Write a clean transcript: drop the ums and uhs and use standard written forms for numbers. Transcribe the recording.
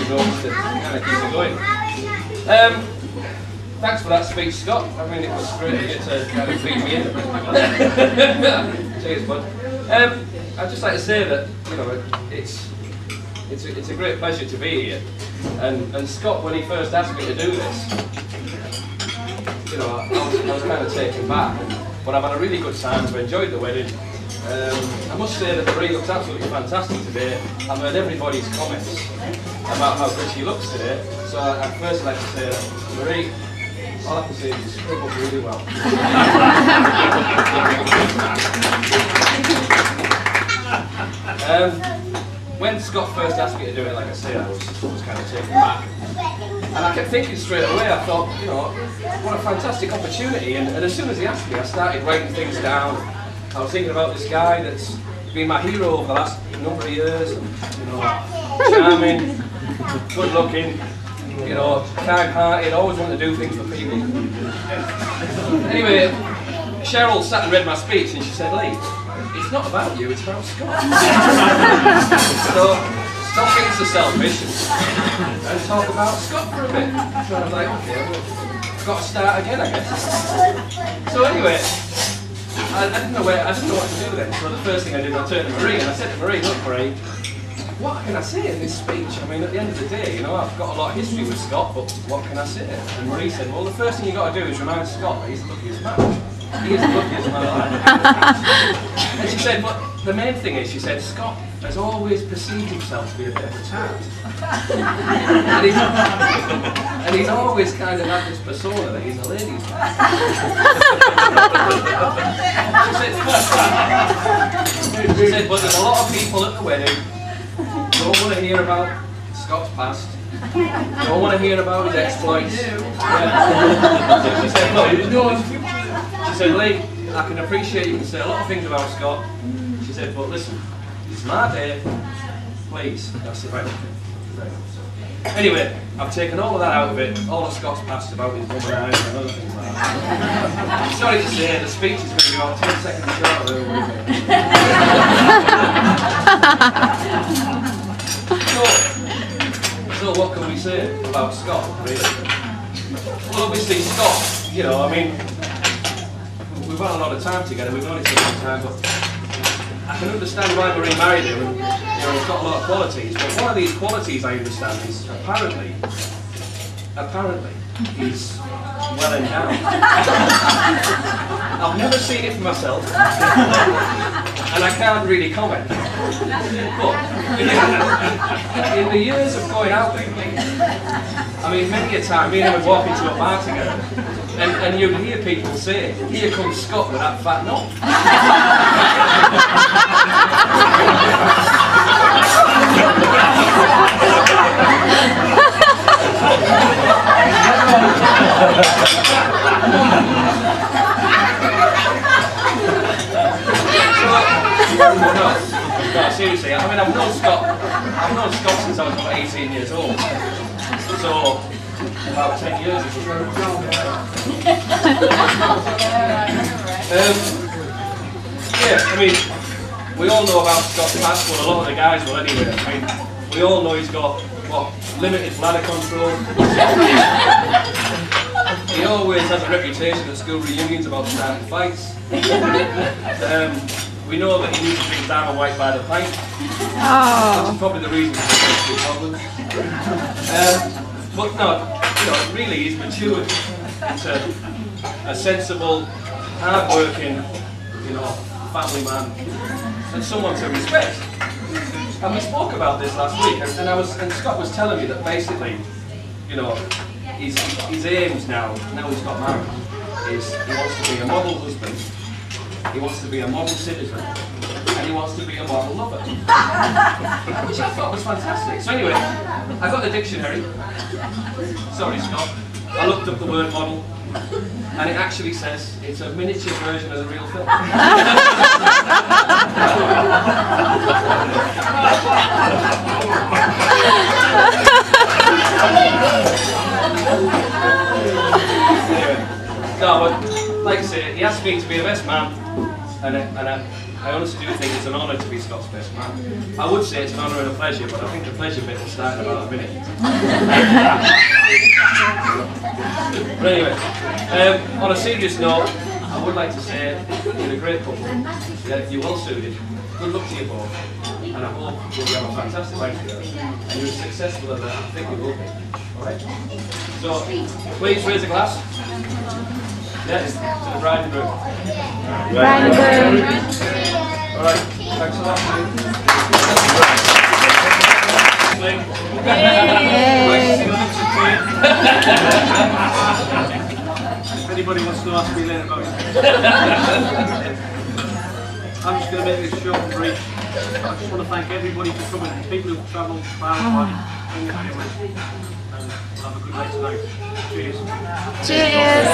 notes to kind of keep it going. Thanks for that speech, Scott. I mean, it was great of you to kind of feed me in. Cheers, bud. I'd just like to say that, you know, it's a great pleasure to be here. And Scott, when he first asked me to do this, you know, I was kind of taken back. But I've had a really good time. I've enjoyed the wedding. I must say that Marie looks absolutely fantastic today. I've heard everybody's comments about how good she looks today. So I'd first like to say that Marie, all I can say is you scrub up really well. When Scott first asked me to do it, like I say, I was kind of taken back. And I kept thinking straight away, I thought, you know, what a fantastic opportunity. And as soon as he asked me, I started writing things down. I was thinking about this guy that's been my hero over the last number of years. And, you know, charming, good looking, you know, kind-hearted, always want to do things for people. Anyway, Cheryl sat and read my speech and she said, Lee, it's not about you, it's about Scott. So, stop being so selfish and talk about Scott for a bit. So I was like, okay, well, I've got to start again, I guess. So anyway, I didn't know what to do then. So the first thing I did, I turned to Marie and I said to Marie, look Marie, what can I say in this speech? I mean, at the end of the day, you know, I've got a lot of history with Scott, but what can I say? And Marie said, well, the first thing you've got to do is remind Scott that he's the luckiest man. He is the luckiest man alive. And she said, but the main thing is, she said, Scott has always perceived himself to be a bit of a tart. and he's always kind of had this persona that he's a ladies' man. She said, but there's a lot of people at the wedding who don't want to hear about Scott's past. Don't want to hear about his exploits. Yeah. She said, Lee, I can appreciate you can say a lot of things about Scott. She said, but listen, it's my day. Please, that's the right thing. Anyway, I've taken all of that out of it, all of Scott's past about his woman eyes and other things like that. I'm sorry to say, the speech is going to be about 10 seconds shorter. So what can we say about Scott, really? Well, obviously Scott, you know, I mean, we've had a lot of time together, we've known each other a long time, but I can understand why Marie married him, and, you know, he's got a lot of qualities, but one of these qualities I understand is apparently, he's well endowed. I've never seen it for myself, and I can't really comment. But in the years of going out with me, I mean, many a time me and him would walk into a bar together, and you'd hear people say, here comes Scott with that fat knob. No, seriously, I mean, I've known Scott since I was about 18 years old. So, about 10 years ago. Yeah, I mean, we all know about Scott's past, well, a lot of the guys will anyway. I mean, we all know he's got, what, limited bladder control. He always has a reputation at school reunions about starting fights. We know that he used to drink Dharma White by the pint. Which is probably the reason for the problems. But no, you know, really he's matured into a sensible, hard-working, you know, family man, and someone to respect. And we spoke about this last week, and Scott was telling me that basically, you know, his aims now he's got married, is he wants to be a model husband, he wants to be a model citizen, and he wants to be a model lover. Which I thought was fantastic. So anyway, I got the dictionary. Sorry, Scott. I looked up the word model, and it actually says it's a miniature version of the real thing. No, but like I say, he asked me to be the best man, and I honestly do think it's an honour to be Scott's best man. I would say it's an honour and a pleasure, but I think the pleasure bit will start in about a minute. But anyway, on a serious note, I would like to say you're a great couple. Yeah, you're well suited. Good luck to you both, and I hope you'll have a fantastic life together, and you're as successful as I think you will be. Alright? So, please raise a glass. Yes, to the bride and groom. Bride and groom. Alright, thanks a lot. If anybody wants to ask me later about it. I'm just going to make this short and brief. I just want to thank everybody for coming, people who've travelled far and wide, bring it anyway, and have a good night tonight. Cheers. Cheers.